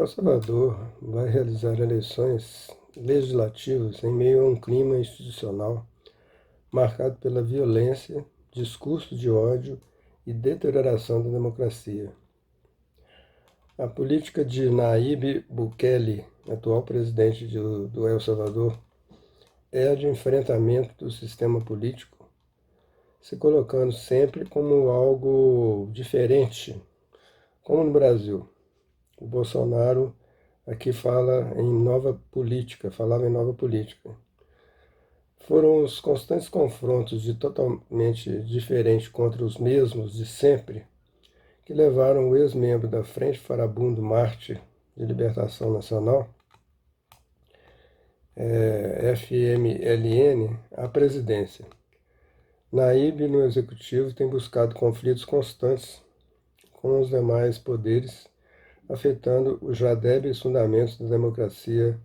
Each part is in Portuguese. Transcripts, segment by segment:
El Salvador vai realizar eleições legislativas em meio a um clima institucional marcado pela violência, discurso de ódio e deterioração da democracia. A política de Nayib Bukele, atual presidente do El Salvador, é a de enfrentamento do sistema político, se colocando sempre como algo diferente, como no Brasil. O Bolsonaro aqui falava em nova política. Foram os constantes confrontos de totalmente diferente contra os mesmos de sempre que levaram o ex-membro da Frente Farabundo Mártir de Libertação Nacional, FMLN, à presidência. Nayib, no executivo, tem buscado conflitos constantes com os demais poderes, afetando os já débeis fundamentos da democracia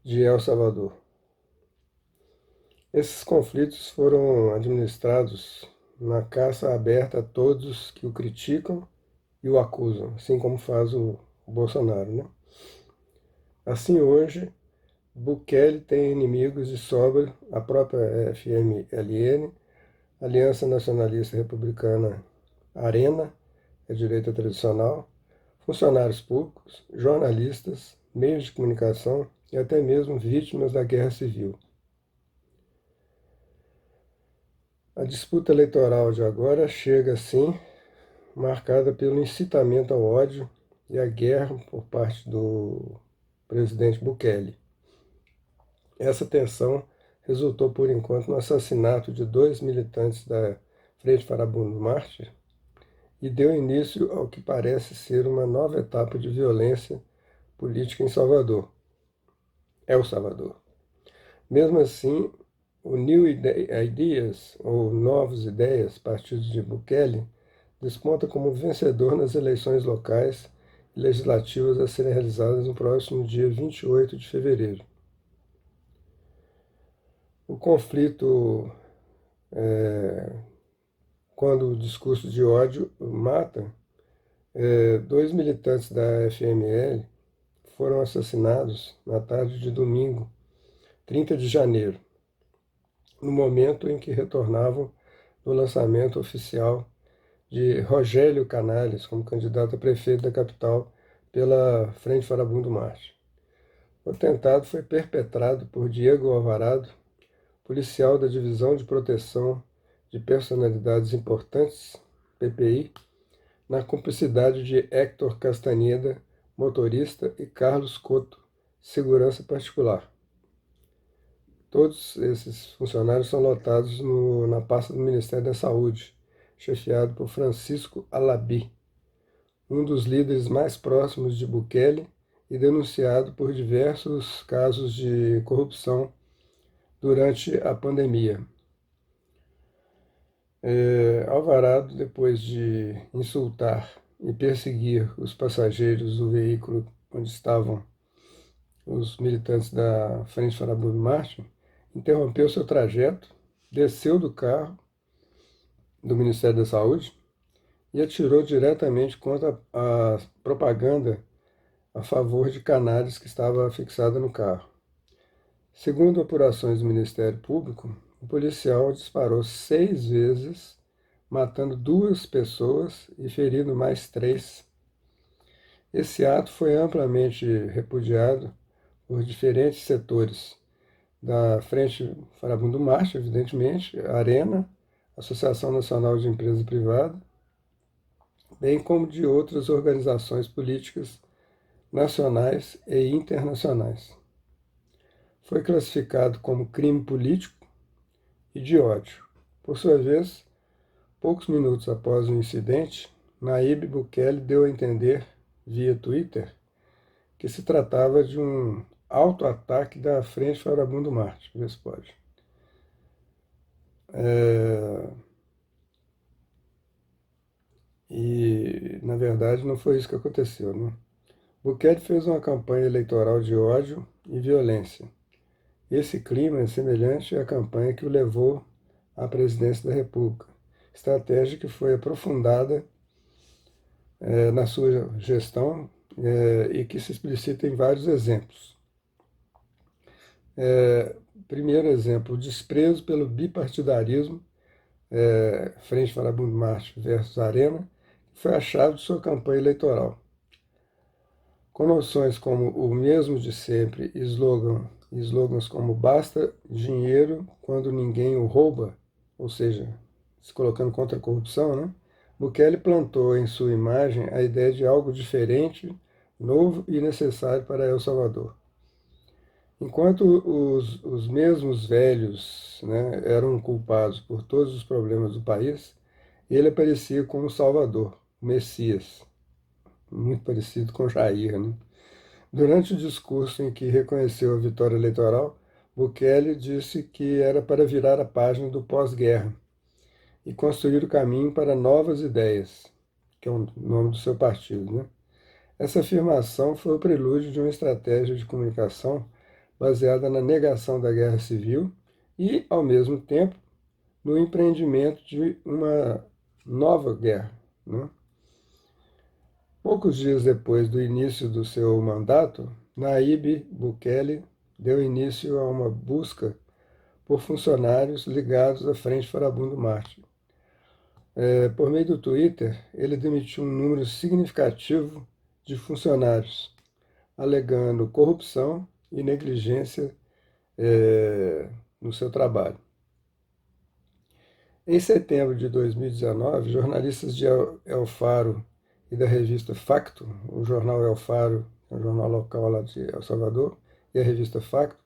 de El Salvador. Esses conflitos foram administrados na caça aberta a todos que o criticam e o acusam, assim como faz o Bolsonaro, né? Assim, hoje, Bukele tem inimigos de sobra, a própria FMLN, Aliança Nacionalista Republicana Arena, a direita tradicional, funcionários públicos, jornalistas, meios de comunicação e até mesmo vítimas da guerra civil. A disputa eleitoral de agora chega, assim, marcada pelo incitamento ao ódio e à guerra por parte do presidente Bukele. Essa tensão resultou, por enquanto, no assassinato de 2 militantes da Frente Farabundo Mártir e deu início ao que parece ser uma nova etapa de violência política em El Salvador. Mesmo assim, o New Ideas, ou Novos Ideias, partido de Bukele, desponta como vencedor nas eleições locais e legislativas a serem realizadas no próximo dia 28 de fevereiro. O conflito, quando o discurso de ódio mata, 2 militantes da FML foram assassinados na tarde de domingo, 30 de janeiro, no momento em que retornavam do lançamento oficial de Rogério Canales como candidato a prefeito da capital pela Frente Farabundo Mártir. O atentado foi perpetrado por Diego Alvarado, policial da Divisão de Proteção de Personalidades Importantes, PPI, na cumplicidade de Héctor Castaneda, motorista, e Carlos Couto, segurança particular. Todos esses funcionários são lotados na pasta do Ministério da Saúde, chefiado por Francisco Alabi, um dos líderes mais próximos de Bukele e denunciado por diversos casos de corrupção durante a pandemia. Alvarado, depois de insultar e perseguir os passageiros do veículo onde estavam os militantes da Frente Farabundo Mártir, interrompeu seu trajeto, desceu do carro do Ministério da Saúde e atirou diretamente contra a propaganda a favor de Canales que estava fixada no carro. Segundo apurações do Ministério Público, o policial disparou 6 vezes, matando 2 pessoas e ferindo mais 3. Esse ato foi amplamente repudiado por diferentes setores da Frente Farabundo Mártir, evidentemente, Arena, Associação Nacional de Empresas Privadas, bem como de outras organizações políticas nacionais e internacionais. Foi classificado como crime político e de ódio. Por sua vez, poucos minutos após o incidente, Nayib Bukele deu a entender, via Twitter, que se tratava de um auto-ataque da Frente Farabundo Mártir. Vê se pode. E, na verdade, não foi isso que aconteceu, né? Bukele fez uma campanha eleitoral de ódio e violência. Esse clima é semelhante à campanha que o levou à presidência da República, estratégia que foi aprofundada na sua gestão e que se explicita em vários exemplos. Primeiro exemplo, o desprezo pelo bipartidarismo, Frente Farabundo Marcha versus Arena, que foi a chave de sua campanha eleitoral. Com noções como o mesmo de sempre e slogans como basta dinheiro quando ninguém o rouba, ou seja, se colocando contra a corrupção, né? Bukele plantou em sua imagem a ideia de algo diferente, novo e necessário para El Salvador. Enquanto os mesmos velhos, né, eram culpados por todos os problemas do país, ele aparecia como Salvador, o Messias, muito parecido com Jair, né? Durante o discurso em que reconheceu a vitória eleitoral, Bukele disse que era para virar a página do pós-guerra e construir o caminho para novas ideias, que é o nome do seu partido, né? Essa afirmação foi o prelúdio de uma estratégia de comunicação baseada na negação da guerra civil e, ao mesmo tempo, no empreendimento de uma nova guerra, né? Poucos dias depois do início do seu mandato, Nayib Bukele deu início a uma busca por funcionários ligados à Frente Farabundo Marcha. Por meio do Twitter, ele demitiu um número significativo de funcionários, alegando corrupção e negligência no seu trabalho. Em setembro de 2019, jornalistas de El Faro e da revista Facto, o jornal El Faro, um jornal local lá de El Salvador, e a revista Facto,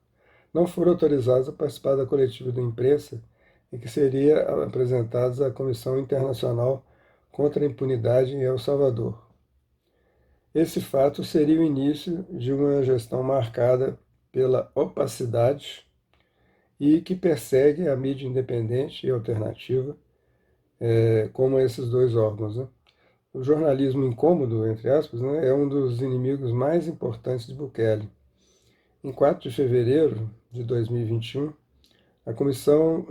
não foram autorizados a participar da coletiva de imprensa em que seria apresentados à Comissão Internacional contra a Impunidade em El Salvador. Esse fato seria o início de uma gestão marcada pela opacidade e que persegue a mídia independente e alternativa, como esses dois órgãos, né? O jornalismo incômodo, entre aspas, né, é um dos inimigos mais importantes de Bukele. Em 4 de fevereiro de 2021, a Comissão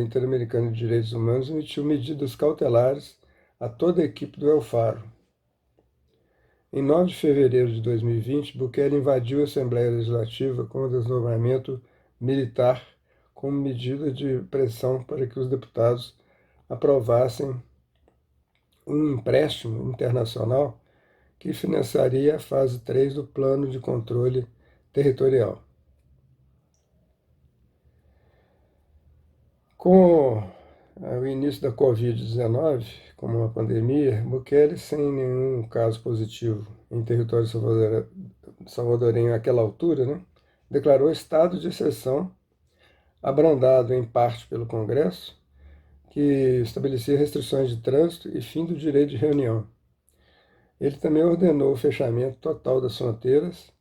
Interamericana de Direitos Humanos emitiu medidas cautelares a toda a equipe do El Faro. Em 9 de fevereiro de 2020, Bukele invadiu a Assembleia Legislativa com o desdobramento militar como medida de pressão para que os deputados aprovassem um empréstimo internacional que financiaria a fase 3 do Plano de Controle Territorial. Com o início da Covid-19, como uma pandemia, Bukele, sem nenhum caso positivo em território salvadorenho àquela altura, né, declarou estado de exceção, abrandado em parte pelo Congresso, que estabelecia restrições de trânsito e fim do direito de reunião. Ele também ordenou o fechamento total das fronteiras,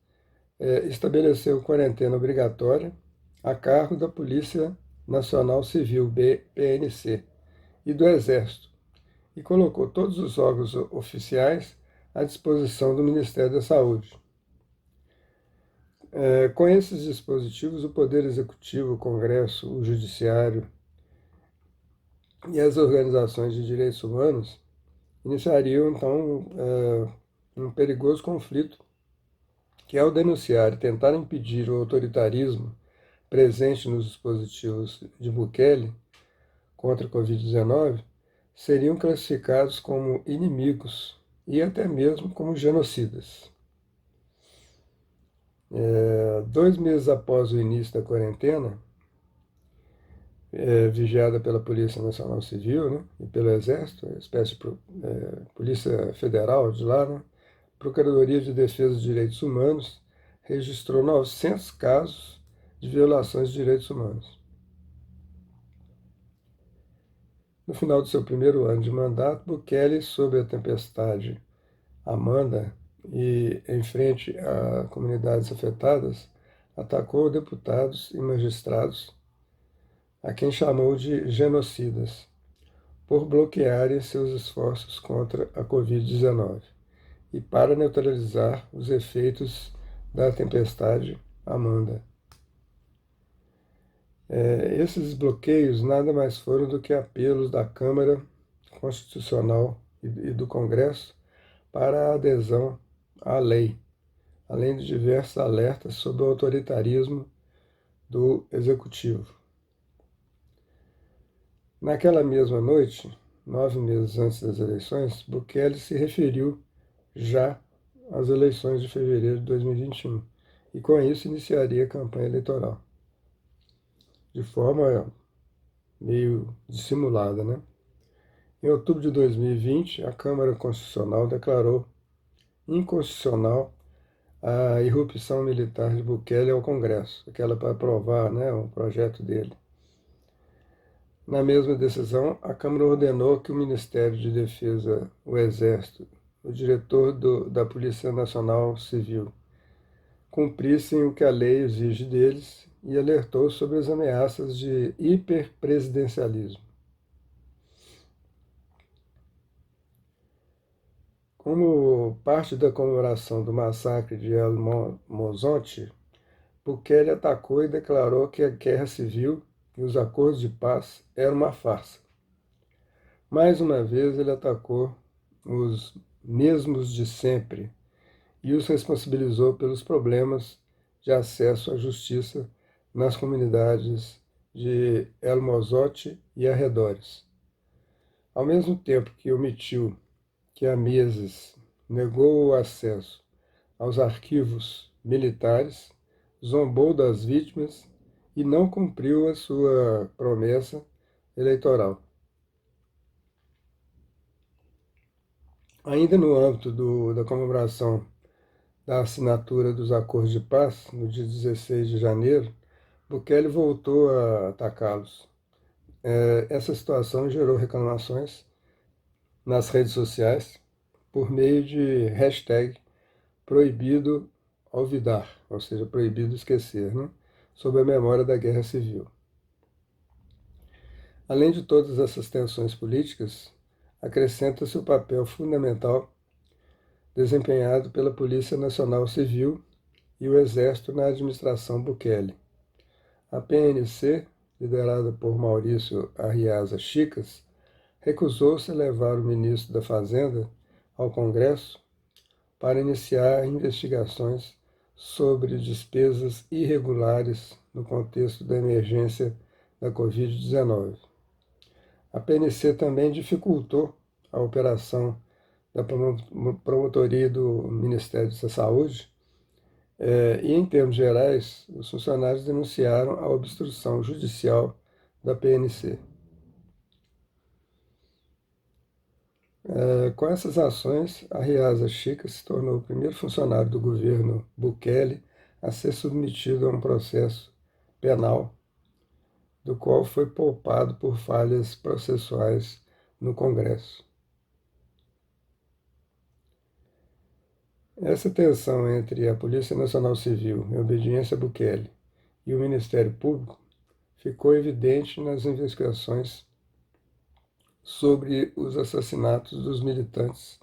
estabeleceu quarentena obrigatória a cargo da Polícia Nacional Civil, PNC, e do Exército, e colocou todos os órgãos oficiais à disposição do Ministério da Saúde. Com esses dispositivos, o Poder Executivo, o Congresso, o Judiciário e as organizações de direitos humanos iniciariam, então, um perigoso conflito que, ao denunciar e tentar impedir o autoritarismo presente nos dispositivos de Bukele contra a Covid-19, seriam classificados como inimigos e até mesmo como genocidas. 2 meses após o início da quarentena, vigiada pela Polícia Nacional Civil, né, e pelo Exército, a espécie de Polícia Federal de lá, né, Procuradoria de Defesa dos Direitos Humanos registrou 900 casos de violações de direitos humanos. No final do seu primeiro ano de mandato, Bukele, sob a tempestade Amanda e em frente a comunidades afetadas, atacou deputados e magistrados, a quem chamou de genocidas, por bloquearem seus esforços contra a Covid-19 e para neutralizar os efeitos da tempestade Amanda. Esses bloqueios nada mais foram do que apelos da Câmara Constitucional e do Congresso para a adesão à lei, além de diversos alertas sobre o autoritarismo do executivo. Naquela mesma noite, 9 meses antes das eleições, Bukele se referiu já às eleições de fevereiro de 2021 e, com isso, iniciaria a campanha eleitoral, de forma meio dissimulada, né? Em outubro de 2020, a Câmara Constitucional declarou inconstitucional a irrupção militar de Bukele ao Congresso, aquela para aprovar, né, o projeto dele. Na mesma decisão, a Câmara ordenou que o Ministério de Defesa, o Exército, o diretor da Polícia Nacional Civil cumprissem o que a lei exige deles e alertou sobre as ameaças de hiperpresidencialismo. Como parte da comemoração do massacre de El Mozote, Bukele atacou e declarou que a guerra civil e os acordos de paz eram uma farsa. Mais uma vez, ele atacou os mesmos de sempre e os responsabilizou pelos problemas de acesso à justiça nas comunidades de El Mozote e arredores. Ao mesmo tempo que omitiu que há meses negou o acesso aos arquivos militares, zombou das vítimas e não cumpriu a sua promessa eleitoral. Ainda no âmbito da comemoração da assinatura dos acordos de paz, no dia 16 de janeiro, Bukele voltou a atacá-los. Essa situação gerou reclamações nas redes sociais por meio de hashtag proibido olvidar, ou seja, proibido esquecer, né, sobre a memória da Guerra Civil. Além de todas essas tensões políticas, acrescenta-se o papel fundamental desempenhado pela Polícia Nacional Civil e o Exército na administração Bukele. A PNC, liderada por Maurício Arriaza Chicas, recusou-se a levar o ministro da Fazenda ao Congresso para iniciar investigações sobre despesas irregulares no contexto da emergência da Covid-19. A PNC também dificultou a operação da promotoria do Ministério da Saúde e, em termos gerais, os funcionários denunciaram a obstrução judicial da PNC. Com essas ações, Arriaza Chica se tornou o primeiro funcionário do governo Bukele a ser submetido a um processo penal, do qual foi poupado por falhas processuais no Congresso. Essa tensão entre a Polícia Nacional Civil, em obediência a Bukele, e o Ministério Público ficou evidente nas investigações sobre os assassinatos dos militantes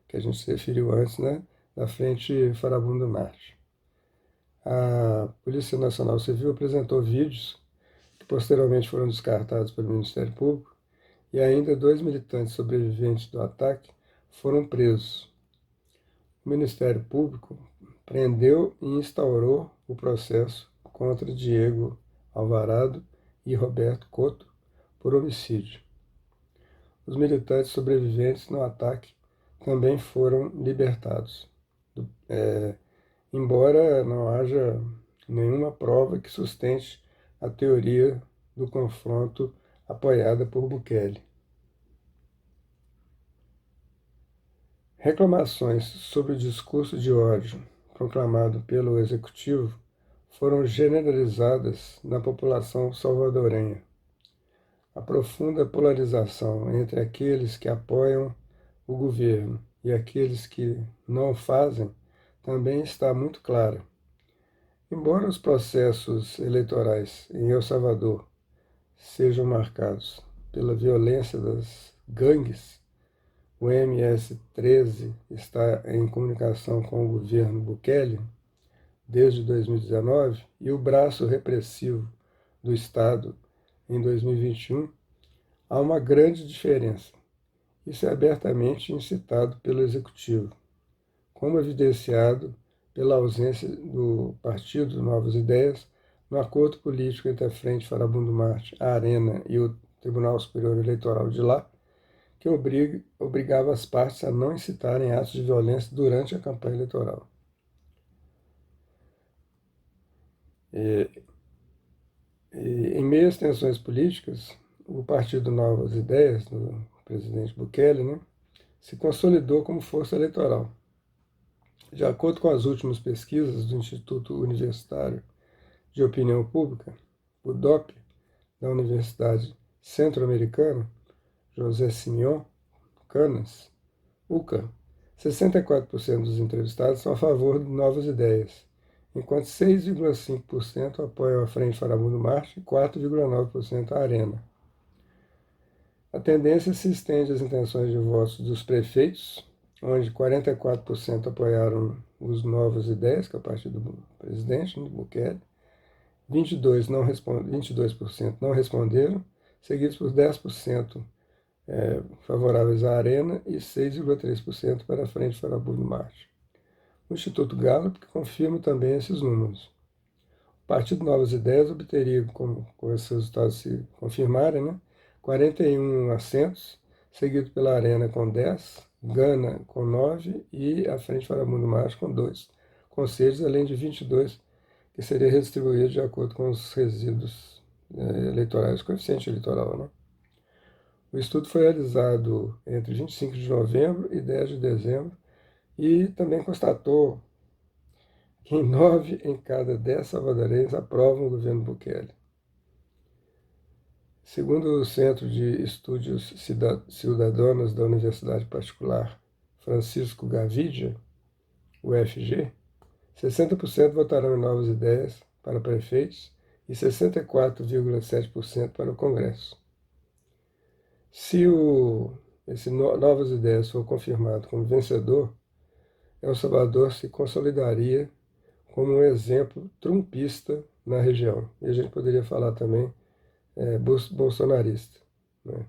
que a gente se referiu antes, né, da Frente Farabundo Norte. A Polícia Nacional Civil apresentou vídeos que posteriormente foram descartados pelo Ministério Público e ainda 2 militantes sobreviventes do ataque foram presos. O Ministério Público prendeu e instaurou o processo contra Diego Alvarado e Roberto Couto por homicídio. Os militantes sobreviventes no ataque também foram libertados, embora não haja nenhuma prova que sustente a teoria do confronto apoiada por Bukele. Reclamações sobre o discurso de ódio proclamado pelo Executivo foram generalizadas na população salvadorenha. A profunda polarização entre aqueles que apoiam o governo e aqueles que não o fazem também está muito clara. Embora os processos eleitorais em El Salvador sejam marcados pela violência das gangues, o MS-13 está em comunicação com o governo Bukele desde 2019 e o braço repressivo do Estado em 2021, há uma grande diferença. Isso é abertamente incitado pelo Executivo, como evidenciado pela ausência do Partido Novas Ideias no acordo político entre a Frente Farabundo Marte, a Arena e o Tribunal Superior Eleitoral de lá, que obrigava as partes a não incitarem atos de violência durante a campanha eleitoral. Em meio às tensões políticas, o Partido Novas Ideias, do presidente Bukele, né, se consolidou como força eleitoral. De acordo com as últimas pesquisas do Instituto Universitário de Opinião Pública, o DOP, da Universidade Centro-Americana, José Simeão Canas, UCA, 64% dos entrevistados são a favor de novas ideias, enquanto 6,5% apoiam a Frente Farabundo Marte e 4,9% a Arena. A tendência se estende às intenções de votos dos prefeitos, onde 44% apoiaram os Novas Ideias, que é o partido do presidente, do Bukele, 22% não responderam, seguidos por 10% favoráveis à Arena e 6,3% para a Frente Farabundo Marte. O Instituto Gallup confirma também esses números. O Partido Novas Ideias obteria, com esses resultados se confirmarem, né, 41 assentos, seguido pela Arena com 10, Gana com 9 e a Frente Farabundo Marte com 2 conselhos, além de 22 que seria redistribuído de acordo com os resíduos eleitorais, coeficiente eleitoral, né? O estudo foi realizado entre 25 de novembro e 10 de dezembro e também constatou que 9 em cada 10 salvadorenses aprovam o governo Bukele. Segundo o Centro de Estudos Cidadãos da Universidade Particular Francisco Gavidia, UFG, 60% votarão em novas ideias para prefeitos e 64,7% para o Congresso. Se esse Novas Ideias for confirmado como vencedor, El Salvador se consolidaria como um exemplo trumpista na região. E a gente poderia falar também bolsonarista, né?